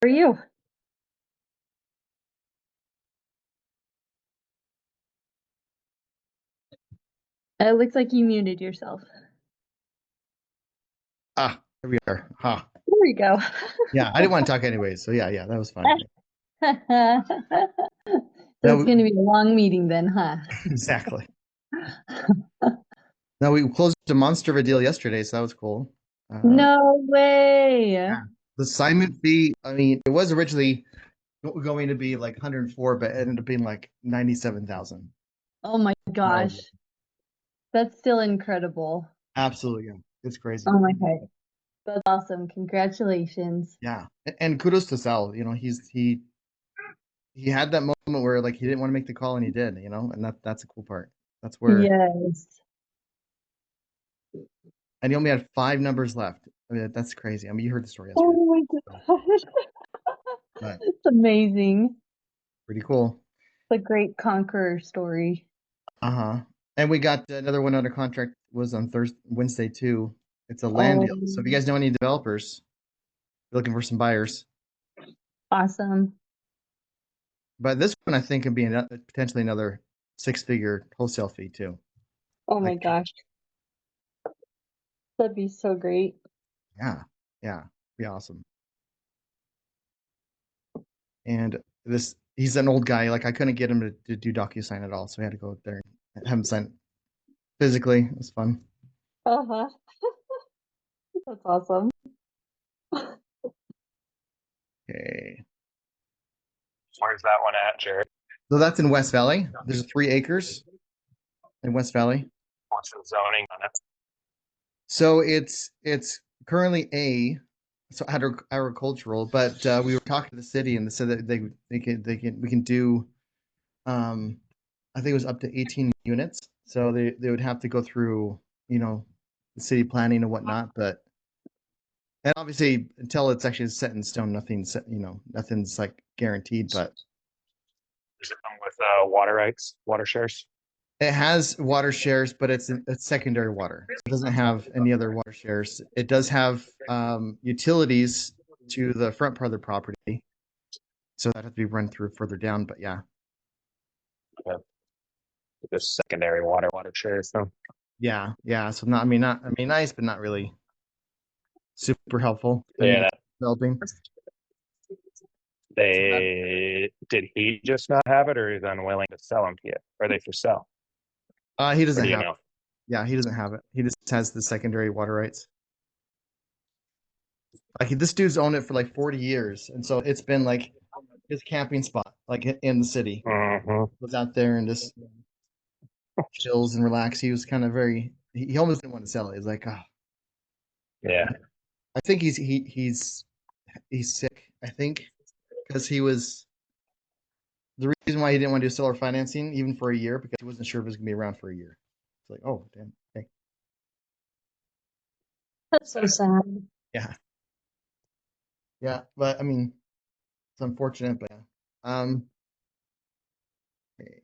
For you. It looks like you muted yourself. Ah, there we are. Ha. There we go. Yeah, I didn't want to talk anyway. So yeah, that was fun. So it's going to be a long meeting then, huh? Exactly. Now we closed a monster of a deal yesterday, so that was cool. No way. Yeah. The assignment fee, I mean, it was originally going to be like 104, but it ended up being like 97,000. Oh my gosh. That's still incredible. Absolutely, yeah. It's crazy. Oh my God. That's awesome. Congratulations. Yeah. And kudos to Sal. You know, he had that moment where like he didn't want to make the call and he did, and that's a cool part. That's where Yes. and he only had 5 numbers left. I mean, that's crazy. I mean, you heard the story yesterday. Oh my gosh. But It's amazing. pretty cool. It's a great conqueror story. Uh-huh. And we got another one under contract was on Wednesday too. It's a land Oh, deal. So if you guys know any developers looking for some buyers, awesome. but this one I think could be potentially another 6-figure wholesale fee too. Oh my Like, gosh. That'd be so great. yeah, be awesome. And he's an old guy. Like I couldn't get him to do DocuSign at all, so we had to go there and have him sign physically. It was fun. Uh-huh. That's awesome. Okay. Where's that one at, Jared? So that's in West Valley. There's 3 acres in West Valley. What's the zoning on it? So it's currently so agricultural, but we were talking to the city and they said that we can do I think it was up to 18 units. So they would have to go through, the city planning and whatnot, but and obviously until it's actually set in stone, nothing's like guaranteed, but Does it come with water rights, water shares? it has water shares, but it's secondary water. It doesn't have any other water shares. It does have utilities to the front part of the property, so that has to be run through further down. But yeah, Just secondary water shares. So yeah. So not nice, but not really super helpful. yeah, Developing. did he just not have it, or is unwilling to sell them to you? Are they for sale? He Or doesn't do you have. know? Yeah, he doesn't have it. He just has the secondary water rights. Like this dude's owned it for like 40 years, and so it's been like his camping spot, like in the city. Mm-hmm. Was out there and just chills and relax. He was kind of he almost didn't want to sell it. He's like, oh. Yeah. I think he's sick. I think because he was the reason why he didn't want to do seller financing even for a year because he wasn't sure if it was gonna be around for a year. It's like, oh damn, okay. That's so sad. Yeah, but I mean, it's unfortunate, but yeah. Okay.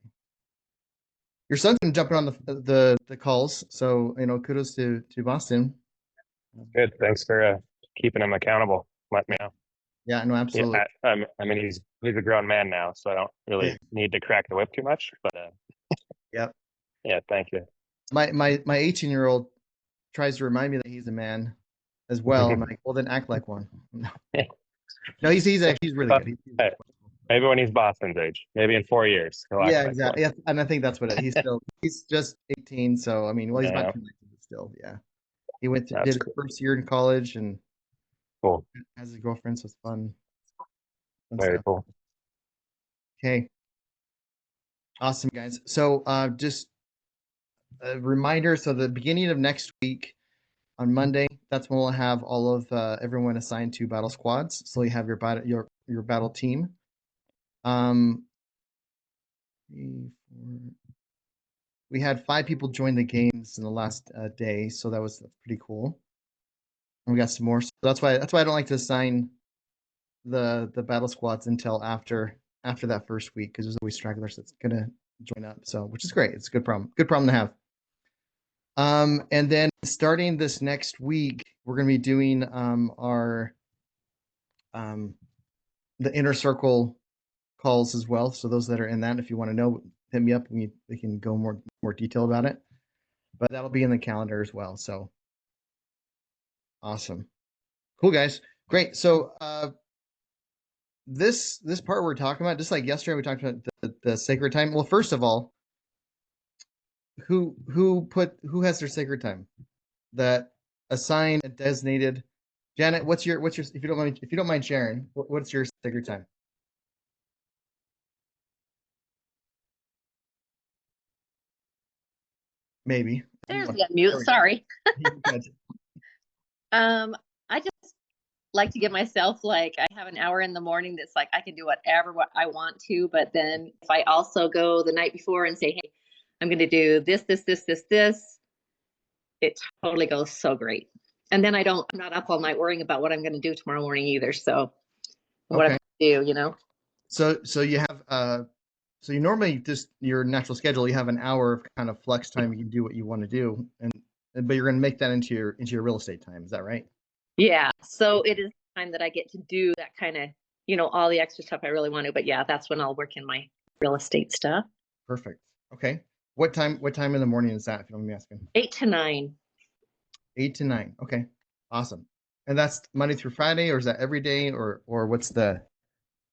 Your son's been jumping on the calls, so kudos to Boston. Good. Thanks for keeping him accountable. Let me know. Yeah, no, absolutely. Yeah, I mean, he's a grown man now, so I don't really need to crack the whip too much. But Yep. yeah, thank you. My 18-year-old tries to remind me that he's a man as well. I'm like, well, then act like one. No, he's really good. Maybe when he's Boston's age, maybe in 4 years. Yeah, exactly. Yeah, and I think that's what he's just 18. So I mean, well, he's about 19, but still, yeah. He did his first year in college and cool. has his girlfriend, so it's fun. Very stuff. cool. Okay. Awesome, guys. So just a reminder, so the beginning of next week on Monday, that's when we'll have all of everyone assigned to battle squads. So you have your battle team. We had 5 people join the games in the last day, so that's pretty cool. And we got some more. So that's why I don't like to assign the battle squads until after that first week because there's always stragglers that's gonna join up. So which is great. It's a good problem. Good problem to have. And then starting this next week, we're gonna be doing our the inner circle calls as well. So those that are in that, if you want to know, hit me up. We can go more detail about it. But that'll be in the calendar as well. So awesome, cool guys, great. So this part we're talking about, just like yesterday, we talked about the sacred time. Well, first of all, who has their sacred time? That assigned and designated. Janet, what's your if you don't mind sharing, what's your sacred time? Maybe. There's the unmute. Sorry. Good. I just like to give myself like I have an hour in the morning that's like I can do whatever what I want to, but then if I also go the night before and say, hey, I'm going to do this, it totally goes so great. And then I'm not up all night worrying about what I'm going to do tomorrow morning either. So whatever I do, you know. So you have so you normally just your natural schedule, you have an hour of kind of flex time, you can do what you want to do, but you're going to make that into your real estate time. Is that right? Yeah. So it is time that I get to do that kind of, you know, all the extra stuff I really want to. But yeah, that's when I'll work in my real estate stuff. Perfect. Okay. What time in the morning is that, if you don't mind me asking? 8 to 9. 8 to 9. Okay. Awesome. And that's Monday through Friday, or is that every day, or what's the?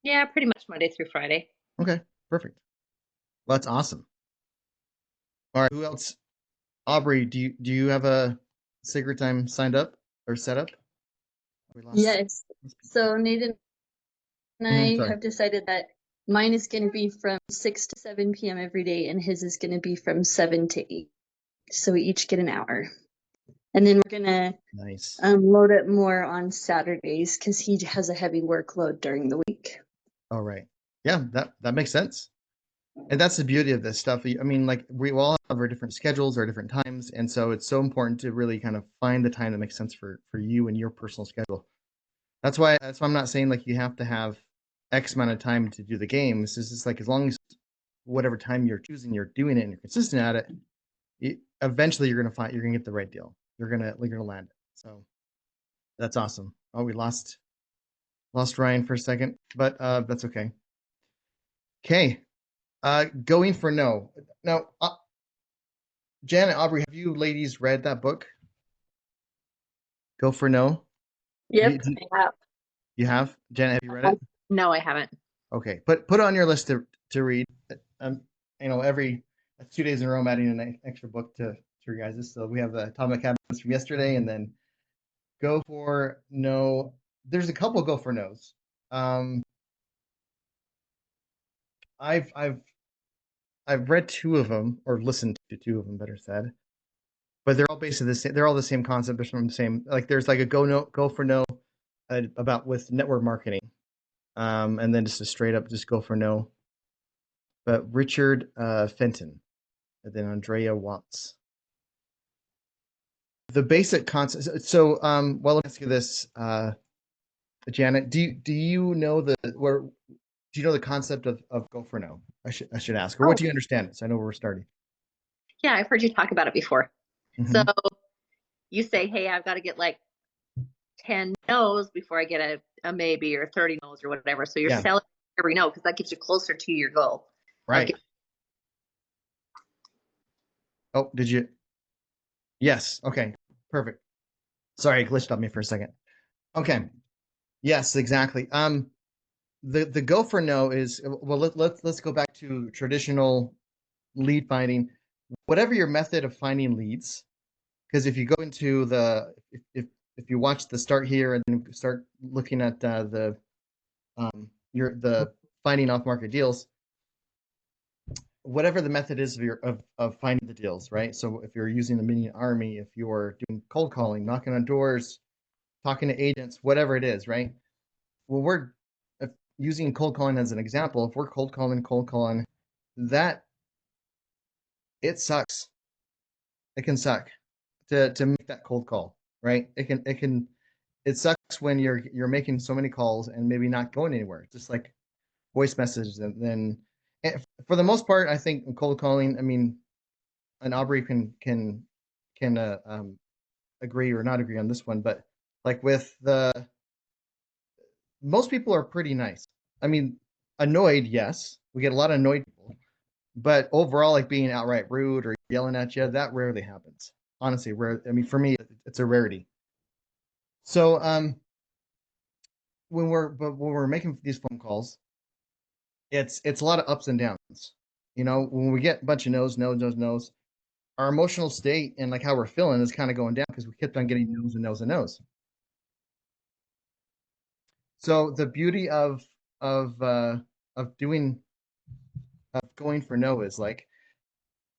Yeah, pretty much Monday through Friday. Okay. Perfect. Well, that's awesome. All right. Who else? Aubrey, do you have a sacred time signed up or set up? Yes. So Nathan and I sorry. have decided that mine is going to be from 6 to 7 p.m. every day, and his is going to be from 7 to 8. So we each get an hour. And then we're going to Nice. load it more on Saturdays because he has a heavy workload during the week. All right. Yeah, that makes sense. And that's the beauty of this stuff. I mean, like we all have our different schedules, our different times, and so it's so important to really kind of find the time that makes sense for you and your personal schedule. That's why I'm not saying like you have to have X amount of time to do the game. It's just like as long as whatever time you're choosing, you're doing it and you're consistent at it, eventually you're gonna get the right deal. You're gonna land it. So that's awesome. Oh, we lost Ryan for a second, but that's okay. Okay. Going for no. Now, Janet, Aubrey, have you ladies read that book? Go for no. Yep. I have. You have? Janet, have you read it? No, I haven't. Okay, put it on your list to read. You know, every 2 days in a row, I'm adding an extra book to your guys'. So we have the Atomic Habits from yesterday, and then Go for No. There's a couple Go for No's. I've read 2 of them, or listened to 2 of them, better said. But they're all basically the same. They're all the same concept. They're from the same. Like there's like a Go for No about with network marketing, and then just a straight up just Go for No. But Richard Fenton, and then Andrea Watts. The basic concept. So, well, let me ask you this, Janet. Do you know the concept of Go for No? I should ask, or what do you understand? So I know where we're starting. Yeah, I've heard you talk about it before. Mm-hmm. So you say, hey, I've got to get like 10 no's before I get a maybe, or 30 no's or whatever. So you're selling every no because that gets you closer to your goal. Right. Oh, did you? Yes. Okay. Perfect. Sorry, it glitched on me for a second. Okay. Yes, exactly. The Go for No is, well, let's go back to traditional lead finding. Whatever your method of finding leads, because if you go into if you watch the start here and then start looking at the finding off market deals, whatever the method is of finding the deals, right? So if you're using the mini army, if you're doing cold calling, knocking on doors, talking to agents, whatever it is, right? Well, we're using cold calling as an example. If we're cold calling, that it sucks. It can suck to make that cold call, right? It sucks when you're making so many calls and maybe not going anywhere. Just like voice messages, and then for the most part, I think cold calling. I mean, and Aubrey can agree or not agree on this one, but like with most people are pretty nice. I mean, annoyed, yes, we get a lot of annoyed people, but overall, like being outright rude or yelling at you, that rarely happens. Honestly, rare. I mean, for me, it's a rarity. So, when we're making these phone calls, it's a lot of ups and downs. You know, when we get a bunch of no's, our emotional state and like how we're feeling is kind of going down because we kept on getting no's and no's and no's. So the beauty of doing going for no is like,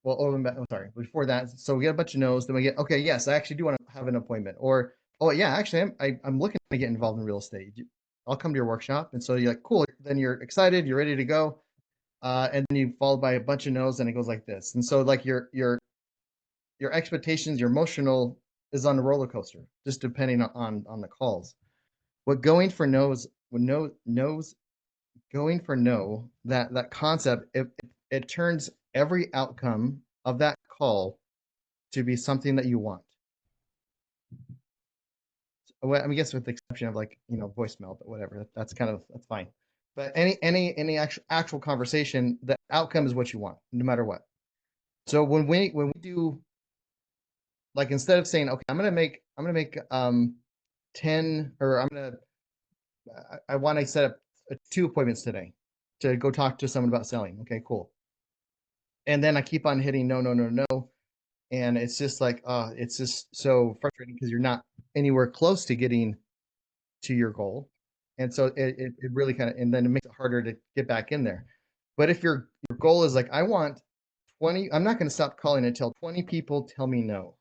well, sorry, before that, so we get a bunch of no's, then we get, okay, yes, I actually do want to have an appointment, or oh yeah, actually, I'm looking to get involved in real estate. I'll come to your workshop, and so you're like, cool. Then you're excited, you're ready to go, and then you followed by a bunch of no's, and it goes like this. And so like your expectations, your emotional is on the roller coaster, just depending on the calls. What going for no's, when no's going for no, that concept, it turns every outcome of that call to be something that you want. Well, I guess with the exception of like, voicemail, but whatever, that's fine. But any actual conversation, the outcome is what you want, no matter what. So when we do, like, instead of saying, okay, I'm gonna make 10, or I want to set up 2 appointments today to go talk to someone about selling. Okay, cool. And then I keep on hitting no, no, no, no, and it's just like, it's just so frustrating because you're not anywhere close to getting to your goal, and so it really kind of, and then it makes it harder to get back in there. But if your goal is like, I want 20, I'm not going to stop calling until 20 people tell me no.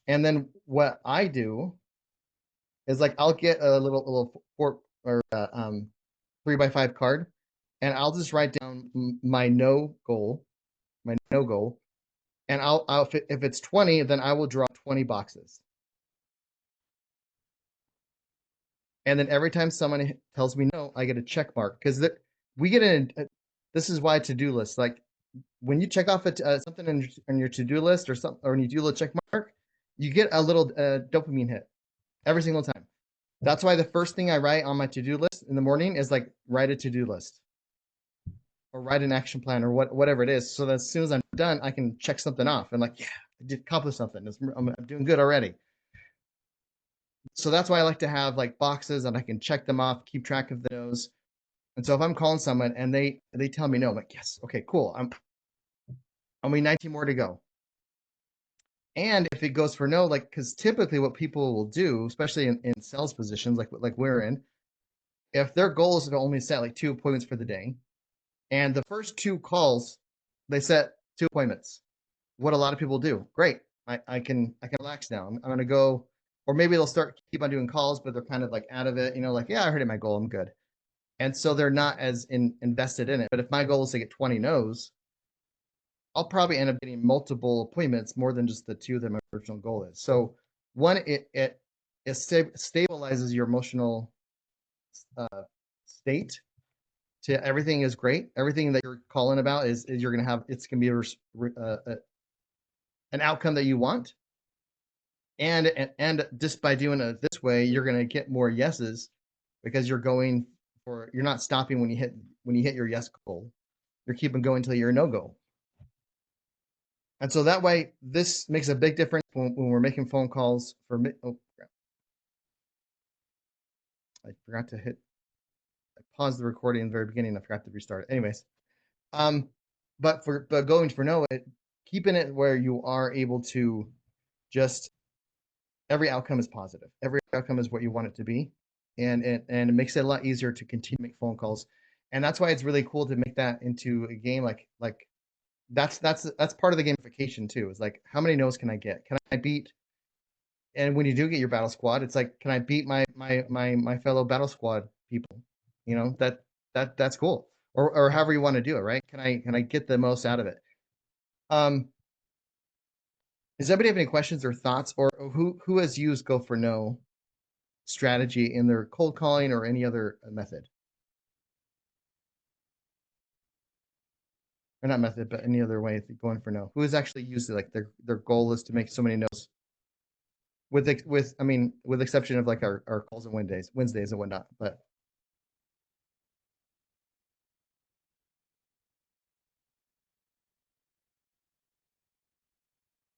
And then what I do is like, I'll get a little 3x5 card, and I'll just write down my no goal, and I'll if it's 20, then I will draw 20 boxes. And then every time someone tells me no, I get a check mark, because we get this is why to-do list, like when you check off something on your to-do list, or when you do a little check mark, you get a little dopamine hit every single time. That's why the first thing I write on my to-do list in the morning is like, write a to-do list or write an action plan or whatever it is, so that as soon as I'm done, I can check something off and like, yeah, I did accomplish something. I'm doing good already. So that's why I like to have like boxes, and I can check them off, keep track of those. And so if I'm calling someone and they tell me no, I'm like, yes, okay, cool. I'm only 19 more to go. And if it goes for no, like, because typically what people will do, especially in sales positions like we're in, if their goal is to only set like 2 appointments for the day, and the first 2 calls, they set 2 appointments. What a lot of people do, great, I can relax now. I'm gonna go, or maybe they'll keep on doing calls, but they're kind of like out of it, like, yeah, I heard my goal, I'm good. And so they're not as invested in it. But if my goal is to get 20 no's, I'll probably end up getting multiple appointments, more than just the 2 that my original goal is. So one, it stabilizes your emotional state to everything is great. Everything that you're calling about is you're going to have, it's going to be an outcome that you want. And just by doing it this way, you're going to get more yeses, because you're not stopping when you hit your yes goal. You're keeping going until you're no goal. And so that way, this makes a big difference when we're making phone calls for, oh, crap. I forgot to I paused the recording in the very beginning. I forgot to restart it. Anyways, but going for no, keeping it where you are able to just, every outcome is positive. Every outcome is what you want it to be. And it makes it a lot easier to continue to make phone calls. And that's why it's really cool to make that into a game. Like that's part of the gamification too. Is like, how many no's can I get? Can I beat? And when you do get your battle squad, it's like, can I beat my fellow battle squad people? That's cool. Or however you want to do it, right? Can I get the most out of it? Does anybody have any questions or thoughts, or who has used go for no strategy in their cold calling or any other method? Or not method, but any other way of going for no. Who has actually used it? Like their goal is to make so many no's. With exception of like our calls on Wednesdays and whatnot. But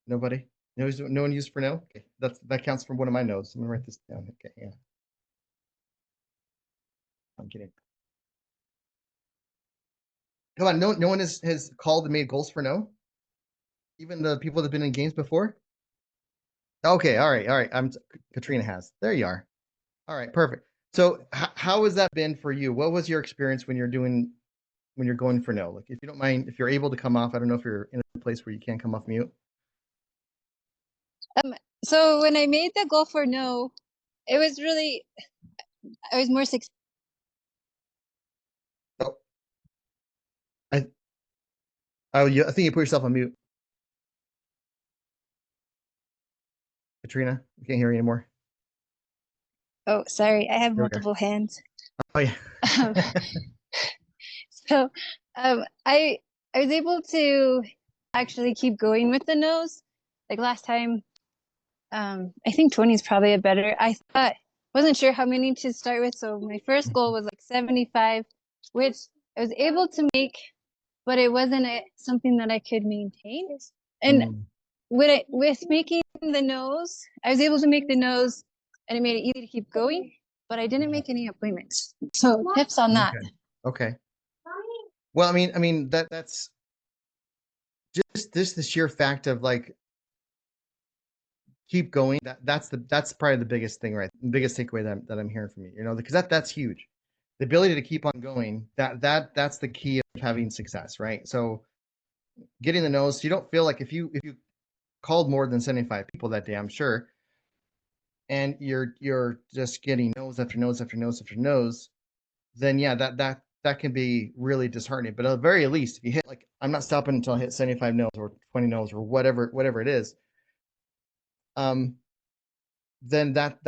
Nobody? No one used for no? Okay, that counts for one of my no's. I'm gonna write this down. Okay, yeah. I'm kidding. Come on, no one has called and made goals for no? Even the people that have been in games before? Okay, all right. Katrina has. There you are. All right, perfect. So how has that been for you? What was your experience when you're going for no? Like, if you don't mind, if you're able to come off, I don't know if you're in a place where you can't come off mute. So when I made the goal for no, it was really, I was more successful. Oh, I I think you put yourself on mute, Katrina. I can't hear you anymore. Oh, sorry, I have There we go. multiple hands. Oh yeah. So I was able to actually keep going with the nose. Like last time, I think 20 is probably a better. Wasn't sure how many to start with, so my first goal was like 75, which I was able to make, but it wasn't something that I could maintain. And with making the nose, I was able to make the nose, and it made it easy to keep going. But I didn't make any appointments. So tips on that. Okay. Well, I mean that's just the sheer fact of like keep going. That's probably the biggest thing, right? The biggest takeaway that I'm hearing from you. You know, because that's huge. The ability to keep on going. That's the key of having success, right? So getting the nose, so you don't feel like if you called more than 75 people that day, I'm sure, and you're just getting no's after no's after no's after no's, then yeah, that can be really disheartening. But at the very least, if you hit like I'm not stopping until I hit 75 no's or 20 no's or whatever it is, then that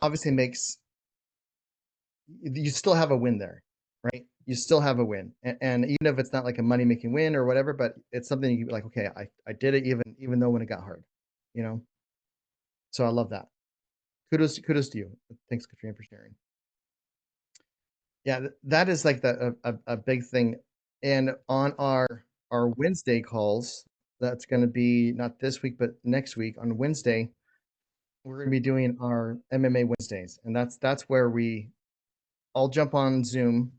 obviously makes you still have a win there, right? You still have a win, and even if it's not like a money making win or whatever, but it's something you like. Okay, I did it even though when it got hard, you know. So I love that. Kudos to you. Thanks, Katrina, for sharing. Yeah, that is like a big thing. And on our Wednesday calls, that's going to be not this week, but next week on Wednesday, we're going to be doing our MMA Wednesdays, and that's where we all jump on Zoom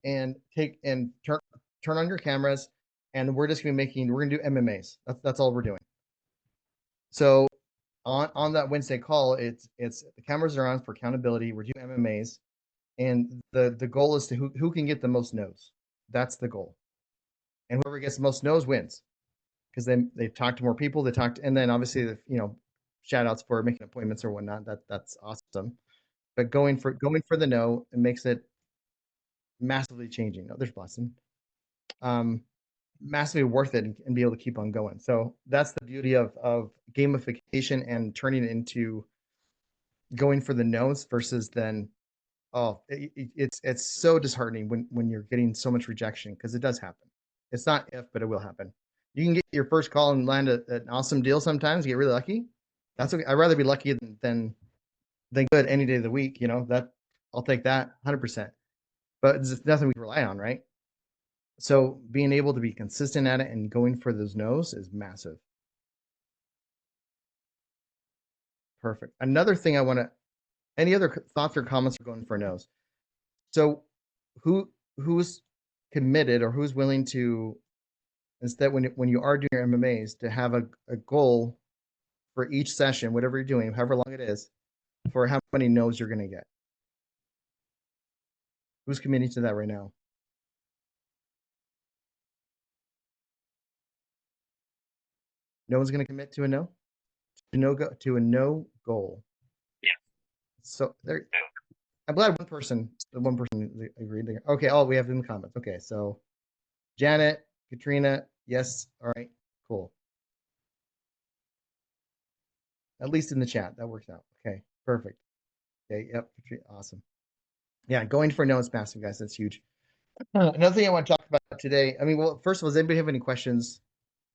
and turn on your cameras, and we're just going to be we're going to do MMAs. That's all we're doing. So on that Wednesday call, it's the cameras are on for accountability. We're doing MMAs. And the goal is to who can get the most no's. That's the goal. And whoever gets the most no's wins. Because then they talk to more people. And then obviously shout outs for making appointments or whatnot. That's awesome. But going for the no, it makes it massively changing. Oh, there's Blessing. Massively worth it and be able to keep on going. So that's the beauty of gamification and turning it into going for the no's versus then it's so disheartening when you're getting so much rejection, because it does happen. It's not if, but it will happen. You can get your first call and land an awesome deal sometimes. You get really lucky. That's okay. I'd rather be lucky than good any day of the week. You know, that I'll take that 100%. But it's nothing we can rely on, right? So being able to be consistent at it and going for those no's is massive. Perfect. Another thing any other thoughts or comments are going for no's? So who's committed or who's willing to, instead when you are doing your MMAs, to have a goal for each session, whatever you're doing, however long it is, for how many no's you're going to get? Who's committing to that right now? No one's going to commit to a no? To a no goal. Yeah. So there, I'm glad one person agreed there. Okay, all we have in the comments. Okay, so Janet, Katrina, yes. All right, cool. At least in the chat, that works out. Okay, perfect. Okay, yep, awesome. Yeah, going for no is massive, guys. That's huge. Another thing I want to talk about today. I mean, well, first of all, does anybody have any questions?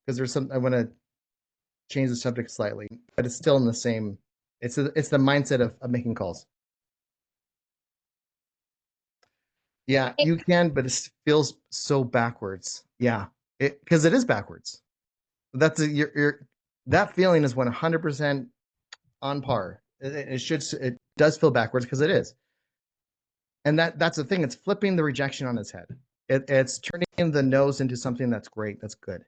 Because there's I want to change the subject slightly, but it's still in the same. It's the mindset of making calls. Yeah, you can, but it feels so backwards. Yeah, because it is backwards. That's you're that feeling is 100% on par. It does feel backwards because it is. And that's the thing. It's flipping the rejection on its head. It's turning the no's into something that's great, that's good.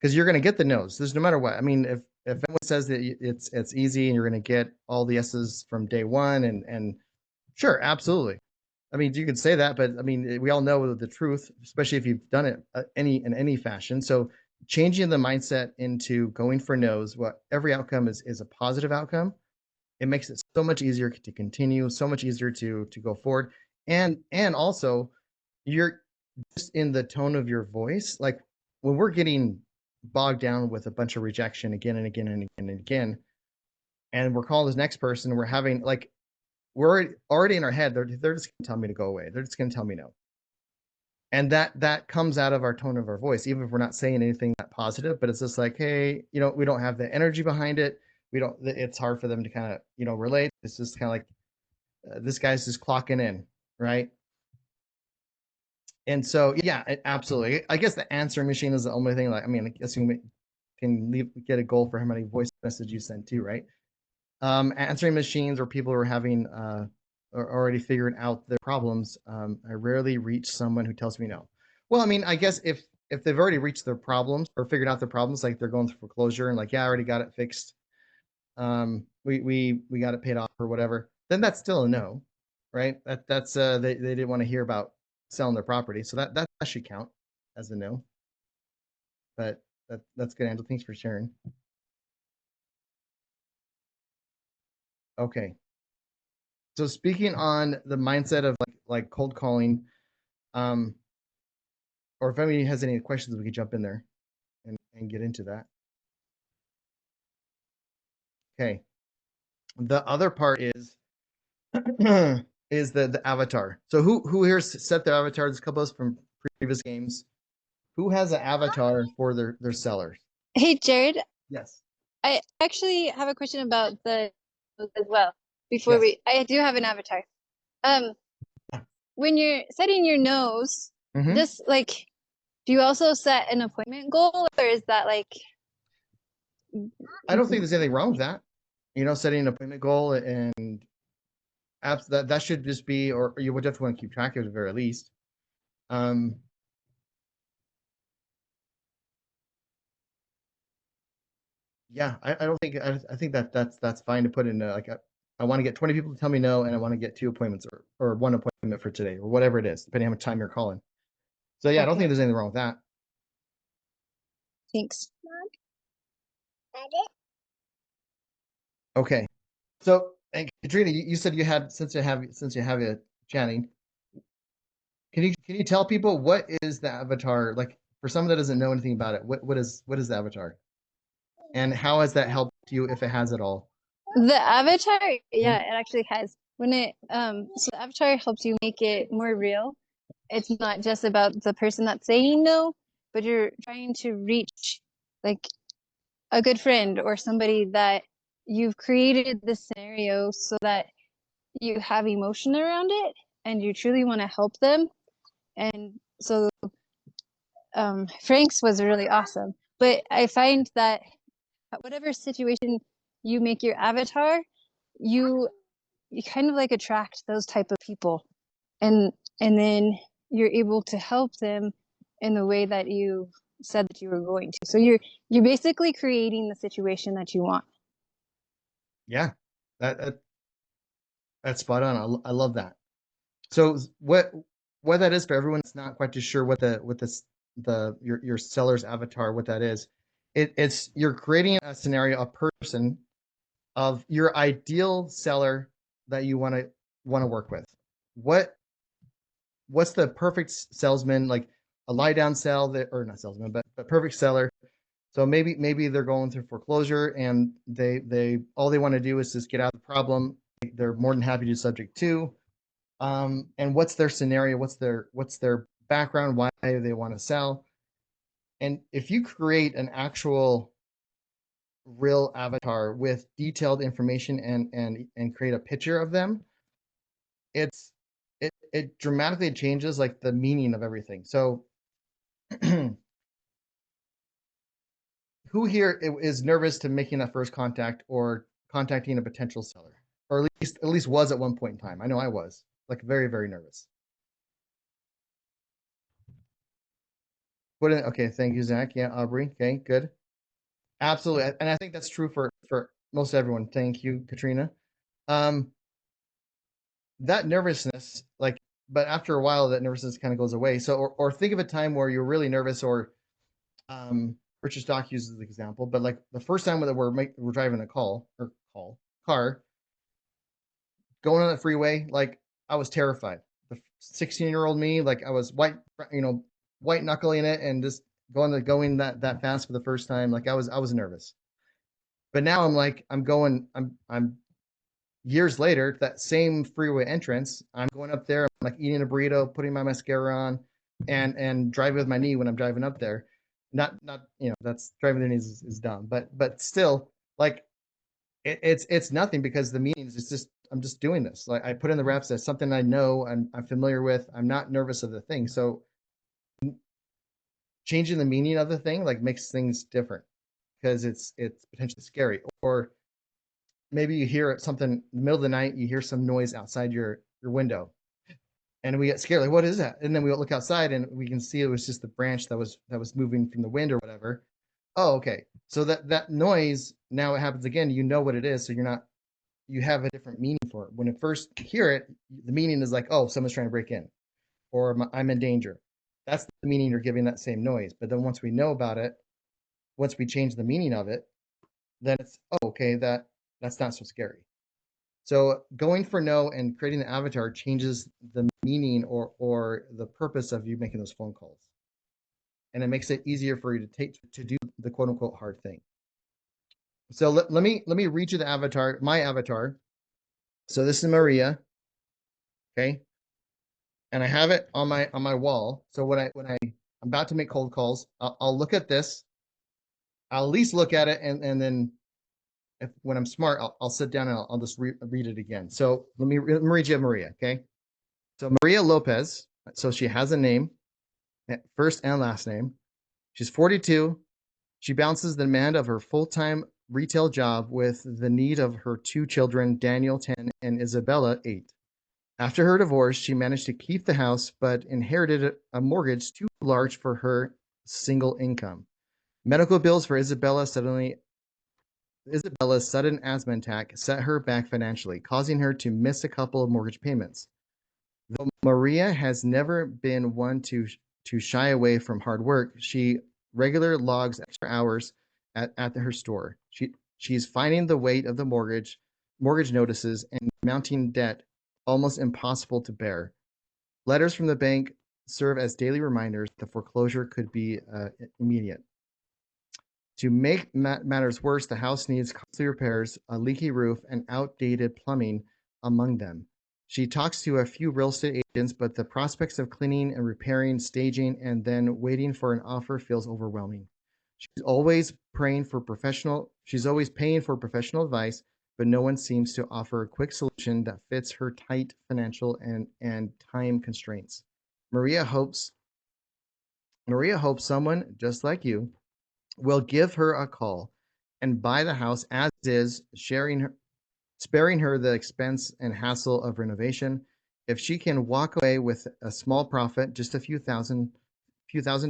Because you're going to get the no's. There's no matter what. I mean, if anyone says that it's easy and you're going to get all the yeses from day one, and sure, absolutely. I mean, you could say that, but I mean, we all know the truth, especially if you've done it in any fashion. So changing the mindset into going for no's, what every outcome is a positive outcome. It makes it so much easier to continue, so much easier to go forward, and also you're just in the tone of your voice. Like when we're getting bogged down with a bunch of rejection again and again and again and again, and we're calling this next person, we're having like we're already in our head. They're just gonna tell me to go away. They're just gonna tell me no. And that comes out of our tone of our voice, even if we're not saying anything that positive, but it's just like, hey, we don't have the energy behind it. It's hard for them to kind of, relate. It's just kind of like, this guy's just clocking in, right? And so, yeah, absolutely. I guess the answering machine is the only thing. Like, I mean, I guess you can get a goal for how many voice messages you send too, right? Answering machines or people who are having are already figured out their problems. I rarely reach someone who tells me no. Well, I mean, I guess if they've already reached their problems or figured out their problems, like they're going through foreclosure and like, yeah, I already got it fixed. We got it paid off or whatever, then that's still a no, right? That's they didn't want to hear about selling their property, so that should count as a no. But that's good, Angela. Thanks for sharing. Okay. So speaking on the mindset of like cold calling, or if anybody has any questions, we can jump in there and get into that. Okay. The other part is is the avatar. So who here set their avatar? There's a couple of us from previous games. Who has an avatar for their sellers? Hey, Jared, Yes. I actually have a question about the as well. Before Yes. I do have an avatar. When you're setting your nose, Mhm. just like, do you also set an appointment goal, or is that like? I don't think there's anything wrong with that. Setting an appointment goal and apps that should just be, or you would definitely want to keep track of it at the very least. Yeah, I don't think I think that's fine to put in I want to get 20 people to tell me no, and I want to get 2 appointments or 1 appointment for today or whatever it is, depending on how much time you're calling. So yeah, I don't think Okay. there's anything wrong with that. Thanks. Okay. So, and Katrina, you said you had since you have it chatting. Can you tell people what is the avatar like for someone that doesn't know anything about it? What is the avatar, and how has that helped you if it has at all? The avatar, yeah, it actually has. When so the avatar helps you make it more real. It's not just about the person that's saying no, but you're trying to reach like a good friend or somebody that you've created this scenario so that you have emotion around it and you truly want to help them. And so Frank's was really awesome. But I find that whatever situation you make your avatar, you kind of like attract those type of people, and then you're able to help them in the way that you said that you were going to. So you're basically creating the situation that you want. Yeah, that's spot on. I love that. So what that is for everyone that's not quite too sure what your seller's avatar, what that is, it's you're creating a scenario, a person of your ideal seller that you want to work with. What's the perfect salesman, like a lie down sell that, or not salesman, but a perfect seller. So maybe they're going through foreclosure and they all they want to do is just get out of the problem. They're more than happy to do subject to. And what's their scenario? What's their background? Why they want to sell? And if you create an actual real avatar with detailed information and create a picture of them, it dramatically changes like the meaning of everything. So who here is nervous to making that first contact or contacting a potential seller, or at least was at one point in time? I know I was like very, very nervous. Okay, thank you, Zach. Yeah, Aubrey. Okay, good. Absolutely, and I think that's true for most everyone. Thank you, Katrina. That nervousness, like, but after a while, that nervousness kind of goes away. So, or think of a time where you're really nervous, or Richard Stock uses the example, but like the first time that we're driving a car, going on the freeway, like I was terrified. The 16-year-old me, like I was white knuckling it and just going that fast for the first time. Like I was nervous. But now I'm years later, that same freeway entrance, I'm going up there, I'm like eating a burrito, putting my mascara on, and driving with my knee when I'm driving up there. Not that's driving the knees is dumb, but still, like it's nothing, because the meanings, it's just I'm just doing this. Like I put in the reps, that's something I know, I'm familiar with. I'm not nervous of the thing. So changing the meaning of the thing like makes things different, because it's potentially scary. Or maybe you hear something in the middle of the night, you hear some noise outside your window, and we get scared, like what is that? And then we look outside and we can see it was just the branch that was moving from the wind or whatever. Oh, okay. So that noise, now it happens again, you know what it is, so you have a different meaning for it. When you first hear it, the meaning is like, oh, someone's trying to break in, or I'm in danger. That's the meaning you're giving that same noise. But then once we know about it, once we change the meaning of it, then it's, oh, okay, that's not so scary. So going for no and creating the avatar changes the meaning or the purpose of you making those phone calls. And it makes it easier for you to do the quote unquote hard thing. So let me read you the avatar, my avatar. So this is Maria. Okay. And I have it on my wall. So when I'm about to make cold calls, I'll look at this. I'll at least look at it, and then when I'm smart, I'll sit down and I'll just read it again. So let me read you Maria, okay? So Maria Lopez. So she has a name, first and last name. She's 42. She balances the demand of her full-time retail job with the need of her two children, Daniel, 10, and Isabella, 8. After her divorce, she managed to keep the house, but inherited a mortgage too large for her single income. Medical bills for Isabella's sudden asthma attack set her back financially, causing her to miss a couple of mortgage payments. Though Maria has never been one to shy away from hard work, she regularly logs extra hours at her store. She's finding the weight of the mortgage notices and mounting debt almost impossible to bear. Letters from the bank serve as daily reminders the foreclosure could be immediate. To make matters worse, the house needs costly repairs, a leaky roof, and outdated plumbing among them. She talks to a few real estate agents, but the prospects of cleaning and repairing, staging, and then waiting for an offer feels overwhelming. She's always paying for professional advice, but no one seems to offer a quick solution that fits her tight financial and time constraints. Maria hopes someone just like you will give her a call and buy the house as is, sparing her the expense and hassle of renovation. If she can walk away with a small profit, just a few thousand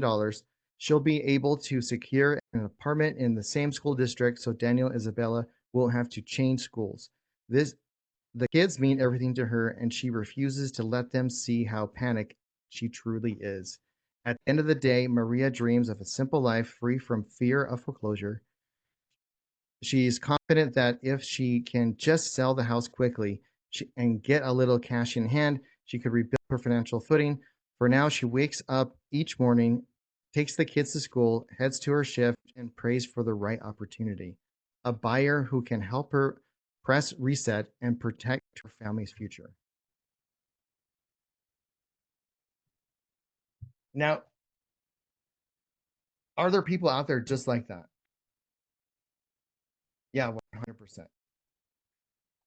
dollars, she'll be able to secure an apartment in the same school district, so Daniel and Isabella won't have to change schools. The kids mean everything to her, and she refuses to let them see how panicked she truly is. At the end of the day, Maria dreams of a simple life free from fear of foreclosure. She's confident that if she can just sell the house quickly and get a little cash in hand, she could rebuild her financial footing. For now, she wakes up each morning, takes the kids to school, heads to her shift, and prays for the right opportunity. A buyer who can help her press reset and protect her family's future. Now, are there people out there just like that? Yeah, 100%.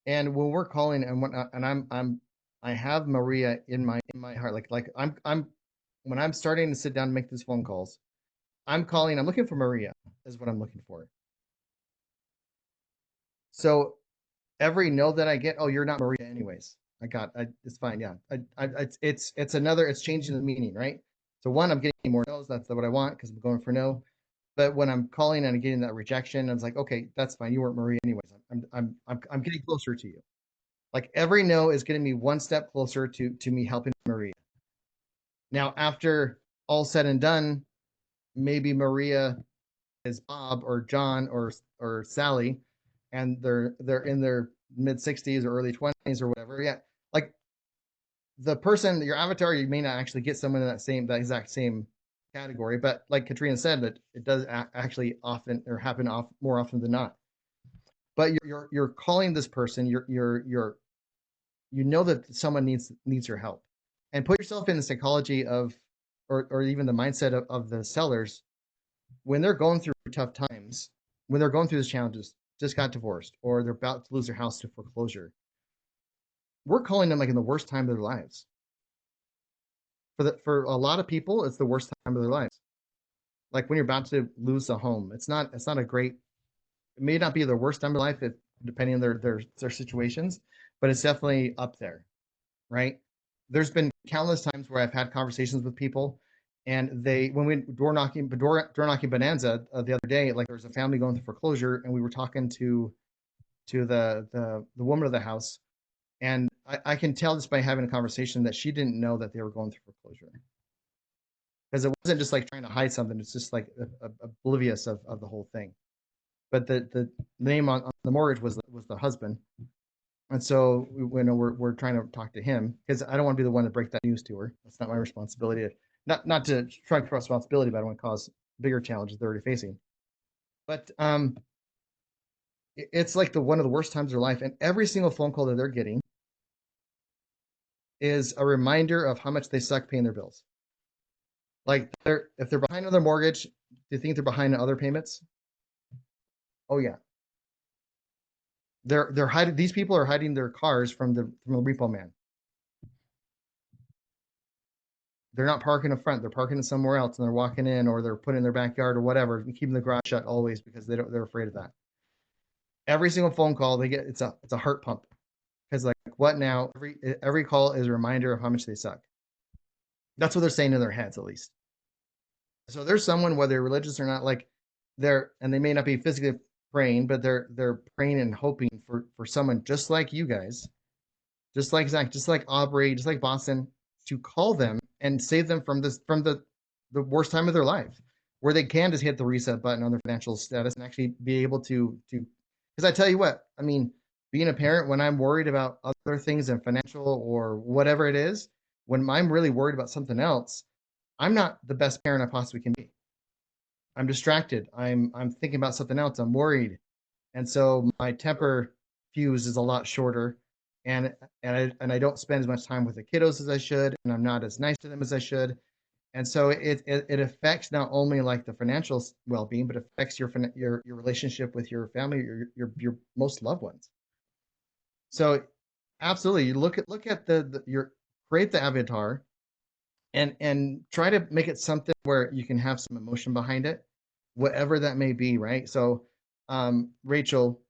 And when we're calling and whatnot, and I have Maria in my heart, like I'm when I'm starting to sit down and make these phone calls, I'm looking for Maria is what I'm looking for. So every no that I get, oh, you're not Maria anyways. It's fine. Yeah. It's changing the meaning, right? So one, I'm getting more no's. That's what I want because I'm going for no. But when I'm calling and getting that rejection, I was like, okay, that's fine. You weren't Maria anyways. I'm getting closer to you. Like every no is getting me one step closer to me helping Maria. Now, after all said and done, maybe Maria is Bob or John or Sally, and they're in their mid 60s or early 20s or whatever. Yeah, like the person, your avatar, you may not actually get someone in that exact same category, but like Katrina said, that it does actually often or happen more often than not. But you're calling this person, you know that someone needs your help, and put yourself in the psychology of or even the mindset of the sellers when they're going through tough times, when they're going through these challenges, just got divorced, or they're about to lose their house to foreclosure. We're calling them like in the worst time of their lives. For a lot of people, it's the worst time of their lives. Like when you're about to lose a home, it's not a great. It may not be the worst time of life, depending on their situations, but it's definitely up there, right? There's been countless times where I've had conversations with people, and when we door knocking bonanza the other day, like there was a family going through foreclosure, and we were talking to the woman of the house, and I can tell just by having a conversation that she didn't know that they were going through foreclosure, because it wasn't just like trying to hide something. It's just like oblivious of the whole thing. But the name on the mortgage was the husband, and so we're trying to talk to him because I don't want to be the one to break that news to her. That's not my responsibility. Not to try to responsibility, but I don't want to cause bigger challenges they're already facing. But it's like one of the worst times of their life, and every single phone call that they're getting is a reminder of how much they suck paying their bills. Like if they're behind on their mortgage, do you think they're behind on other payments? Oh yeah. They're hiding. These people are hiding their cars from the repo man. They're not parking in front. They're parking it somewhere else, and they're walking in, or they're putting in their backyard or whatever, and keeping the garage shut always because they're afraid of that. Every single phone call they get, it's a heart pump, because like what now? Every call is a reminder of how much they suck. That's what they're saying in their heads, at least. So there's someone, whether they're religious or not, like and they may not be physically praying, but they're praying and hoping for someone just like you guys, just like Zach, just like Aubrey, just like Boston, to call them and save them from the worst time of their life, where they can just hit the reset button on their financial status and actually be able to because I tell you what, I mean, being a parent, when I'm worried about other things than financial or whatever it is, when I'm really worried about something else, I'm not the best parent I possibly can be. I'm distracted. I'm thinking about something else. I'm worried, and so my temper fuse is a lot shorter, and I don't spend as much time with the kiddos as I should, and I'm not as nice to them as I should, and so it affects not only like the financial well-being, but affects your relationship with your family, your most loved ones. So absolutely, you look at your create the avatar, and try to make it something where you can have some emotion behind it, whatever that may be, right? So Rachel,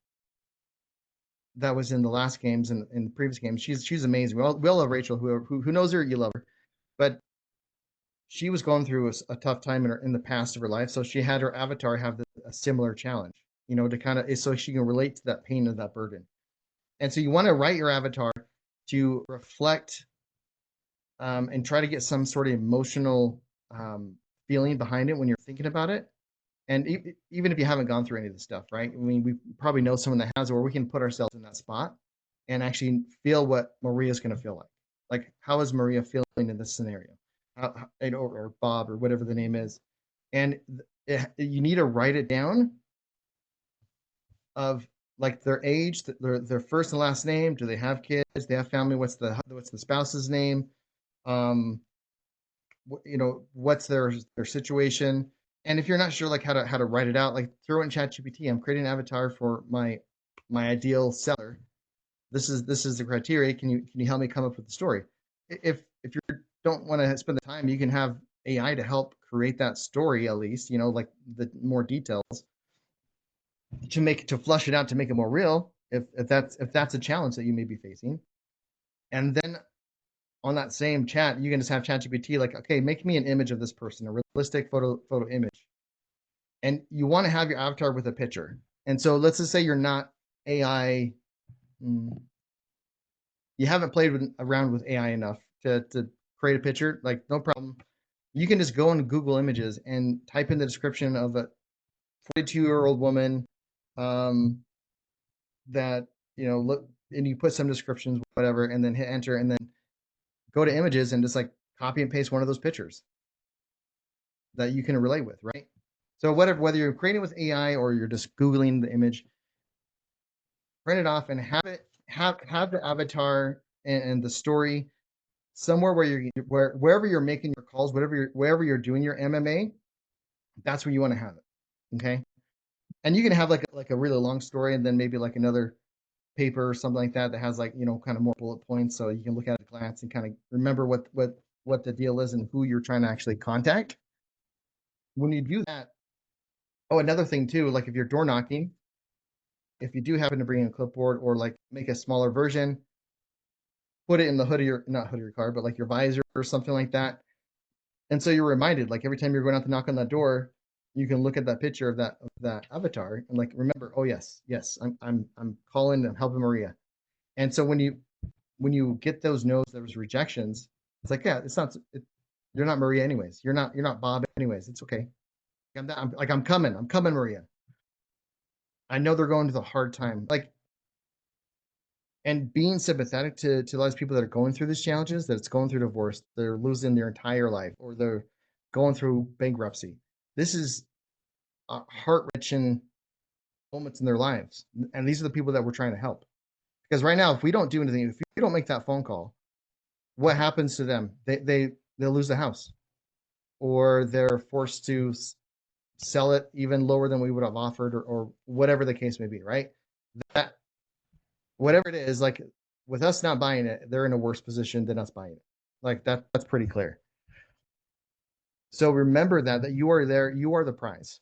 that was in the last games and in the previous games, she's amazing. We all love Rachel. Who knows her, you love her. But she was going through a tough time in the past of her life, so she had her avatar have a similar challenge, to kind of so she can relate to that pain and that burden. And so you want to write your avatar to reflect and try to get some sort of emotional feeling behind it when you're thinking about it. And even if you haven't gone through any of this stuff, right? I mean, we probably know someone that has, where we can put ourselves in that spot and actually feel what Maria's going to feel like. Like, how is Maria feeling in this scenario? Or Bob, or whatever the name is. And you need to write it down of like their age, their first and last name. Do they have kids? Do they have family? What's the spouse's name? What's their situation? And if you're not sure like how to write it out, like throw in ChatGPT. I'm creating an avatar for my ideal seller. This is the criteria. Can you help me come up with the story? If you don't want to spend the time, you can have AI to help create that story, at least, like the more details, to flush it out, to make it more real, if that's a challenge that you may be facing. And then on that same chat, you can just have ChatGPT like, okay, make me an image of this person, a realistic photo image. And you want to have your avatar with a picture. And so let's just say you're not AI, you haven't played around with AI enough to create a picture, like no problem. You can just go into Google Images and type in the description of a 42-year-old woman that, look, and you put some descriptions, whatever, and then hit enter, and then go to images and just like copy and paste one of those pictures that you can relate with, right? So whether you're creating with AI or you're just Googling the image, print it off and have the avatar and the story somewhere wherever you're making your calls, wherever you're doing your MMA, that's where you want to have it. Okay. And you can have like a really long story and then maybe like another paper or something like that has like, kind of more bullet points, so you can look at it at a glance and kind of remember what the deal is and who you're trying to actually contact. When you do that, another thing too, like if you're door knocking, if you do happen to bring in a clipboard or like make a smaller version, put it in the hood of not hood of your car, but like your visor or something like that. And so you're reminded, like every time you're going out to knock on that door, you can look at that picture of that avatar and like remember, oh yes, I'm calling, I'm helping Maria. And so when you get those no's, those rejections, it's like, yeah, you're not Maria anyways. You're not Bob anyways. It's okay. I'm coming, Maria. I know they're going through a hard time. Like, and being sympathetic to a lot of people that are going through these challenges, that it's going through divorce, they're losing their entire life, or they're going through bankruptcy. This is heart-wrenching moments in their lives. And these are the people that we're trying to help. Because right now, if we don't do anything, if we don't make that phone call, what happens to them? They'll lose the house, or they're forced to sell it even lower than we would have offered, or whatever the case may be, right? That whatever it is, like with us not buying it, they're in a worse position than us buying it. Like that's pretty clear. So remember that you are there, you are the prize.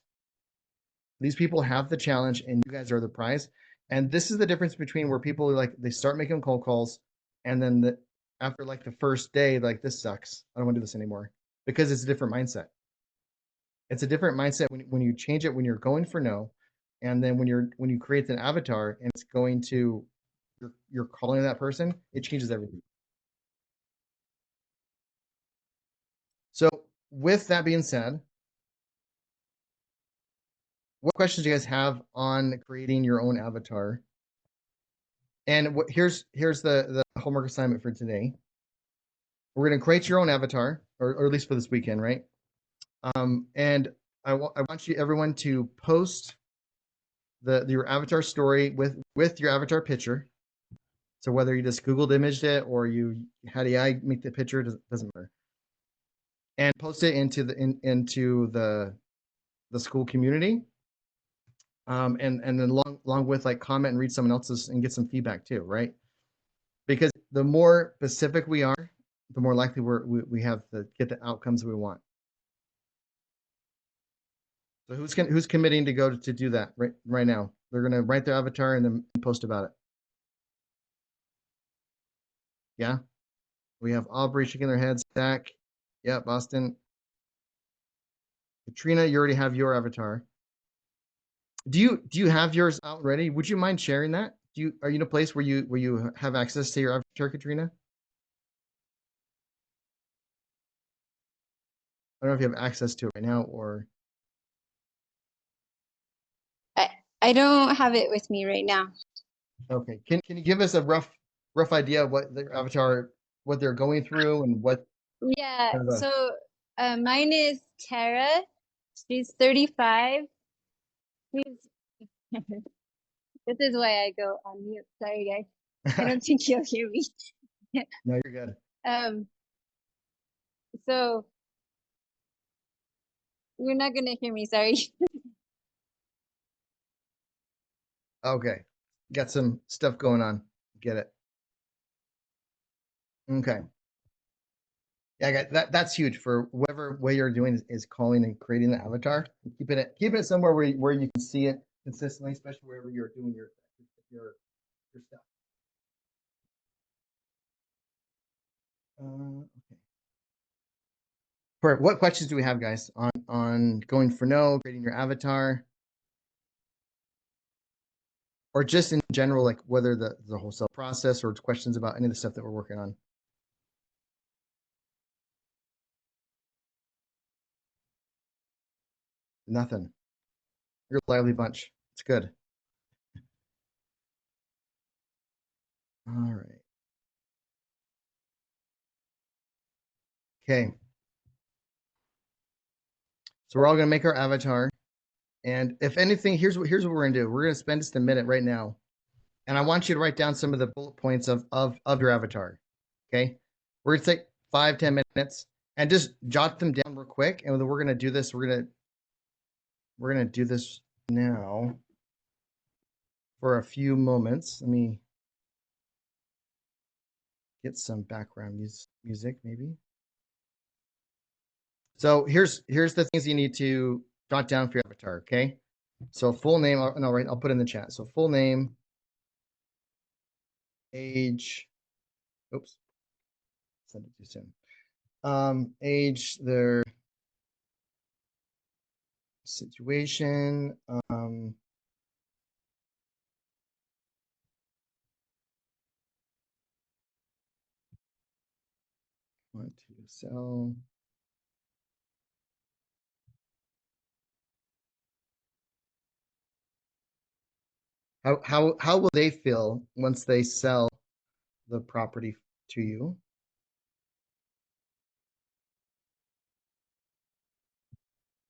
These people have the challenge and you guys are the prize. And this is the difference between where people like they start making cold calls and then after like the first day, like this sucks. I don't want to do this anymore, because it's a different mindset. It's a different mindset when you change it, when you're going for no, and then when you create an avatar and it's going to you're calling that person, it changes everything. So with that being said, what questions do you guys have on creating your own avatar? And here's the homework assignment for today. We're going to create your own avatar, or at least for this weekend, right? And I want everyone to post your avatar story with your avatar picture. So whether you just Googled imaged it or you had AI make the picture, doesn't matter. And post it into the school community. And then along with like comment and read someone else's and get some feedback too, right? Because the more specific we are, the more likely we have to get the outcomes we want. So who's committing to go to do that right now? They're gonna write their avatar and then post about it. Yeah, we have Aubrey shaking their head. Zach, yeah, Boston. Katrina, you already have your avatar. Do you have yours out ready? Would you mind sharing that? Are you in a place where you have access to your avatar, Katrina? I don't know if you have access to it right now or. I don't have it with me right now. Okay. Can you give us a rough idea of what their avatar, what they're going through and what? Yeah, so mine is Tara. She's 35. This is why I go on mute. Sorry, guys. I don't think you'll hear me. No, you're good. So you're not gonna hear me, sorry. Okay. Got some stuff going on. Get it. Okay. Yeah, that's huge for whatever way you're doing is calling and creating the avatar. Keep it somewhere where you can see it consistently, especially wherever you're doing your stuff. Okay. Perfect. What questions do we have, guys, on going for no, creating your avatar, or just in general, like whether the wholesale process or questions about any of the stuff that we're working on? Nothing. You're a lively bunch. It's good. All right. Okay. So we're all gonna make our avatar. And if anything, here's what we're gonna do. We're gonna spend just a minute right now, and I want you to write down some of the bullet points of your avatar. Okay, we're gonna take 5-10 minutes and just jot them down real quick, and then we're gonna do this. We're gonna do this now for a few moments. Let me get some background music, maybe. So here's the things you need to jot down for your avatar. Okay, so full name. No, right. I'll put it in the chat. So full name, age. Oops, send it too soon. Age, their situation, want to sell. How will they feel once they sell the property to you?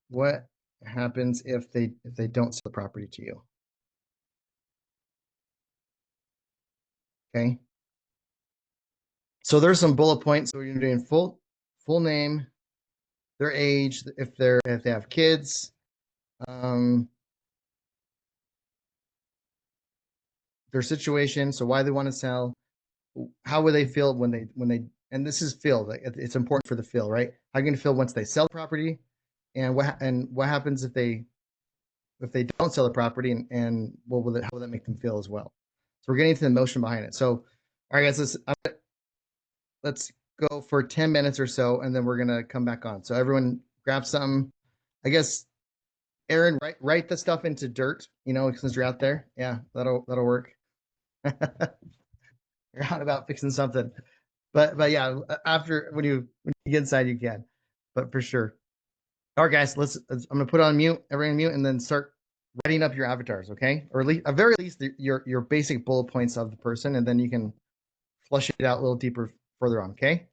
What happens if they don't sell the property to you? Okay. So there's some bullet points. So you're doing full name, their age, if they have kids, their situation, so why they want to sell, how will they feel when they and this is feel, like it's important for the feel, right? How are you going to feel once they sell the property, and what happens if they don't sell the property, and how will that make them feel as well? So we're getting into the emotion behind it. So all right, guys, let's go for 10 minutes or so, and then we're gonna come back on. So everyone grab something. I guess Aaron, write the stuff into dirt, since you're out there. Yeah, that'll work. You're out about fixing something. But yeah, after when you get inside, you can. But for sure. All right, guys, I'm gonna put on mute, everyone mute, and then start writing up your avatars, okay? Or at very least your basic bullet points of the person, and then you can flush it out a little deeper further on, okay?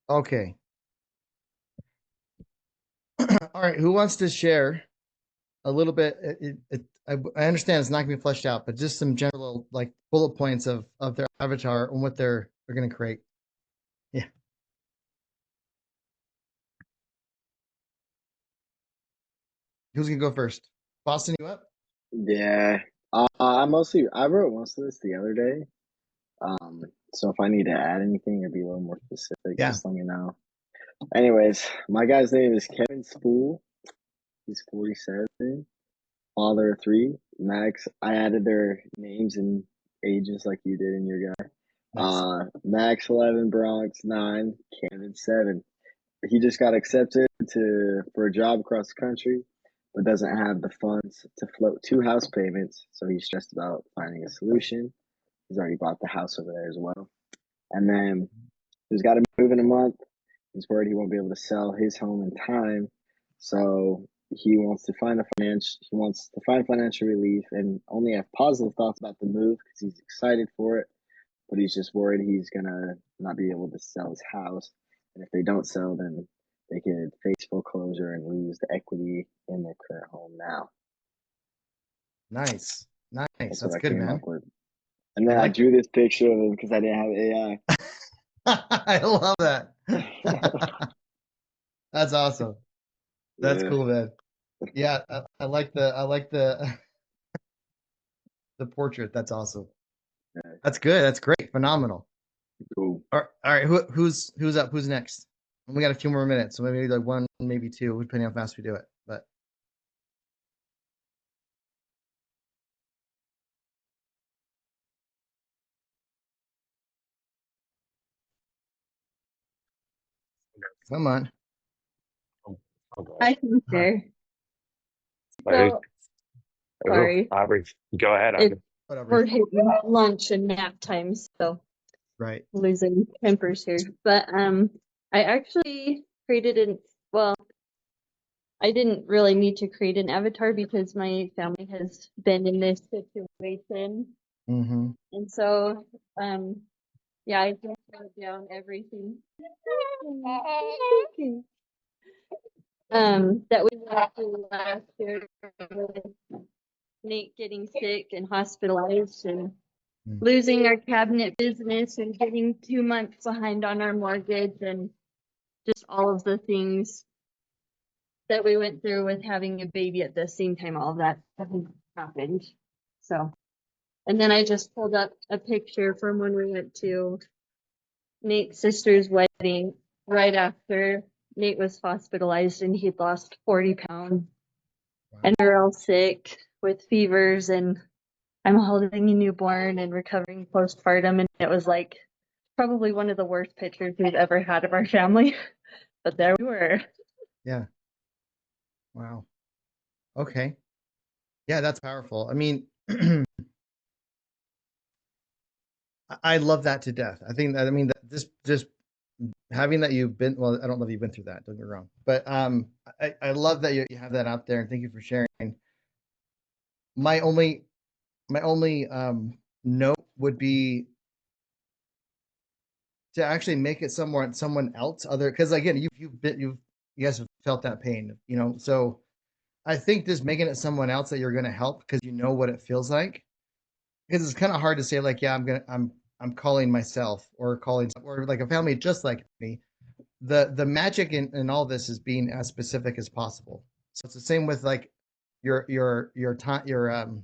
Okay. All right. Who wants to share a little bit? I understand it's not going to be fleshed out, but just some general like bullet points of their avatar and what they're going to create. Yeah. Who's going to go first? Boston, you up? Yeah. I wrote most of this the other day. So if I need to add anything or be a little more specific, Yeah. just let me know. Anyways, my guy's name is Kevin Spool. He's 47, father of three. Max, I added their names and ages like you did in your guy. Nice. Max 11, Bronx 9, Camden 7. He just got accepted for a job across the country, but doesn't have the funds to float 2 house payments, so he's stressed about finding a solution. He's already bought the house over there as well. And then he's got to move in a month. He's worried he won't be able to sell his home in time. So he wants to find financial relief and only have positive thoughts about the move because he's excited for it, but he's just worried he's gonna not be able to sell his house. And if they don't sell, then they could face foreclosure and lose the equity in their current home now. Nice. That's That's what I good, came man. up with. And then I I like drew this picture of him because I didn't have AI. I love that. That's awesome. That's Yeah, cool, man. Yeah, I like the the portrait. That's awesome. That's good. That's great. Phenomenal. cool. All right. Who's up? Who's next? We got a few more minutes, so maybe like one, maybe two, depending how fast we do it. But come on. Okay. I can share. Who- So who? sorry. Aubrey, go ahead, It, Aubrey. Whatever. we're hitting lunch and nap time, so Right. losing tempers here. But I actually created I didn't really need to create an avatar because my family has been in this situation. Mm-hmm. And so yeah, I just wrote down everything. That we went through last year with Nate getting sick and hospitalized and losing our cabinet business and getting 2 months behind on our mortgage and just all of the things that we went through with having a baby at the same time all of that happened. So, and then I just pulled up a picture from when we went to Nate's sister's wedding right after Nate was hospitalized and he'd lost 40 pounds. Wow. And we were all sick with fevers, and I'm holding a newborn and recovering postpartum, and it was like probably one of the worst pictures we've ever had of our family. But there we were. Yeah. Wow. Okay. Yeah, that's powerful. I mean, I love that to death. I think that, I mean, that just having that you've been, well, I don't know if you've been through that, don't get me wrong, but I love that you have that out there, and thank you for sharing. My only note would be to actually make it someone else other, because again, you guys have felt that pain, so I think just making it someone else that you're going to help because you know what it feels like, because it's kind of hard to say like, yeah, I'm calling myself or calling or like a family just like me. The magic in all this is being as specific as possible. So it's the same with like your time, your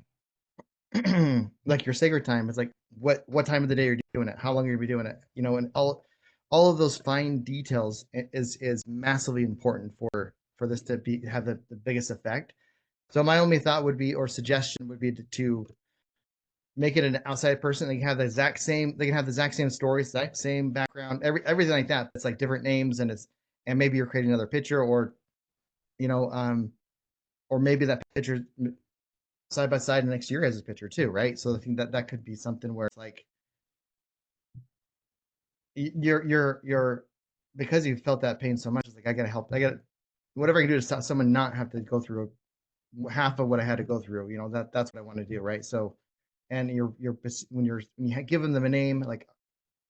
like your sacred time. It's like what time of the day are you doing it, how long are you doing it, and all of those fine details is massively important for this to have the biggest effect. So my only thought would be, or suggestion would be to make it an outside person. They can have the exact same stories, exact same background, everything like that. It's like different names, and maybe you're creating another picture, or you know, or maybe that picture side by side next year has a picture too, right? So I think that could be something where it's like you're because you felt that pain so much. It's like I gotta help. I gotta whatever I can do to stop someone not have to go through half of what I had to go through. That's what I want to do, right? So, and you're when you give them a name, like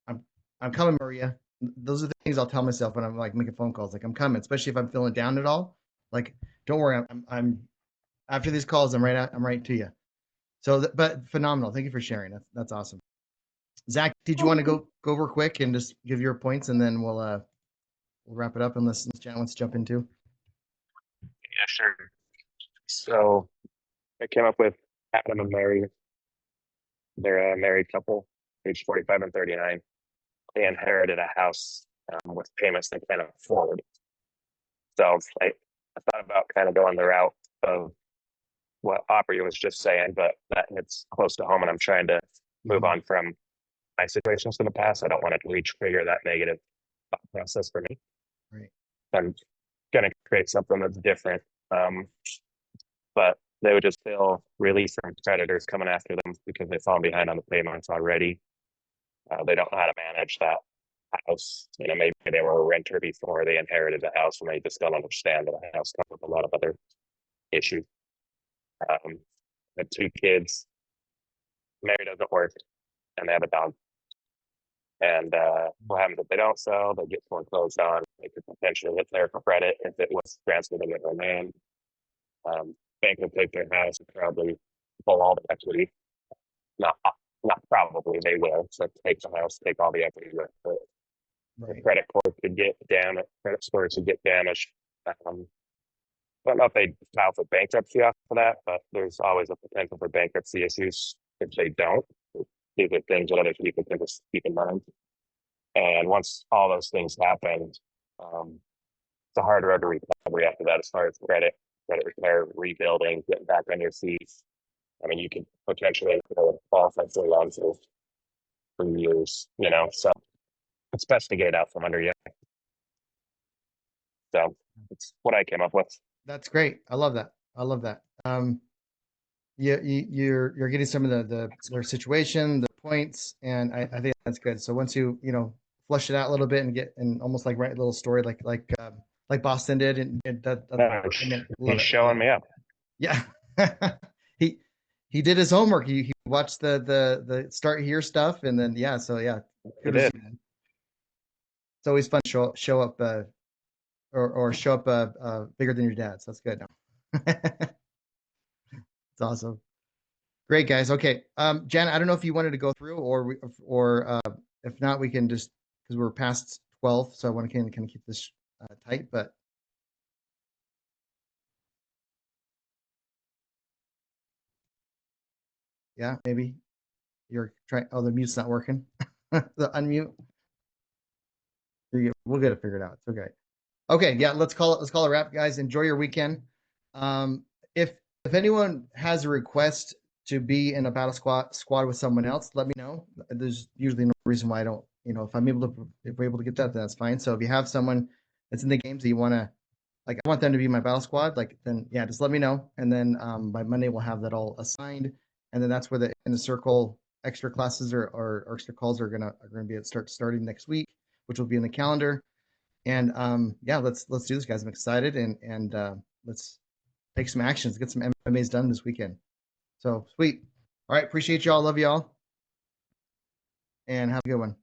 I'm coming, Maria. those are the things I'll tell myself when I'm like making phone calls. Like I'm coming, especially if I'm feeling down at all. Like, don't worry, I'm after these calls, I'm right to you. So, but phenomenal. Thank you for sharing. That's awesome. Zach, did you want to go over quick and just give your points, and then we'll wrap it up unless Jan wants to jump in too. Yeah, sure. So I came up with Adam and Mary. They're a married couple, age 45 and 39. They inherited a house with payments they can't afford. So I thought about kind of going the route of what Aubrey was just saying, but that hits close to home, and I'm trying to move on from my situations in the past. I don't want to re-trigger that negative thought process for me. Right. I'm going to create something that's different. But they would just feel relief from creditors coming after them because they've fallen behind on the payments already. They don't know how to manage that house. You know, maybe they were a renter before they inherited the house, and they just don't understand that the house comes with a lot of other issues. Had 2 kids. Mary doesn't work, and they have a dog. And what happens if they don't sell? They get foreclosed on. They could potentially hit there for credit if it was transferred to their name. Bank will take their house and probably pull all the equity. Not probably, they will. So take the house, take all the equity with it. Right. The credit score could get damaged. Credit scores could get damaged. I don't know if they file for bankruptcy off of that, but there's always a potential for bankruptcy issues if they don't. These are things that other people can just keep in mind. And once all those things happen, it's a hard road to recovery after that as far as credit repair, rebuilding, getting back on your feet. I mean, you could potentially qualify for loans for years, you know, so it's best to get it out from under you. So it's what I came up with. That's great. I love that. You're getting some of their situation, the points, and I think that's good. So once you flush it out a little bit and get and almost like write a little story like Boston did, and He's showing me up. Yeah, he did his homework. He watched the start here stuff, and then so He did. It's always fun to show up or show up bigger than your dad. So that's good. It's awesome. Great, guys. Okay, Jan, I don't know if you wanted to go through, or if not, we can just because we're past 12, so I want to kind of keep this tight. But yeah, maybe you're trying. Oh, the mute's not working. The unmute. We'll get it figured out. It's okay. Okay, yeah, let's call it a wrap, guys. Enjoy your weekend. If anyone has a request to be in a battle squad with someone else, let me know. There's usually no reason why I don't. If we're able to get that, then that's fine. So if you have someone that's in the games that you want to, like, I want them to be my battle squad, then yeah, just let me know. And then by Monday we'll have that all assigned, and then that's where the in the circle extra classes or extra calls are gonna be starting next week, which will be in the calendar. And let's do this, guys. I'm excited, and let's take some actions, get some MMAs done this weekend. So sweet. All right, appreciate y'all. Love y'all, and have a good one.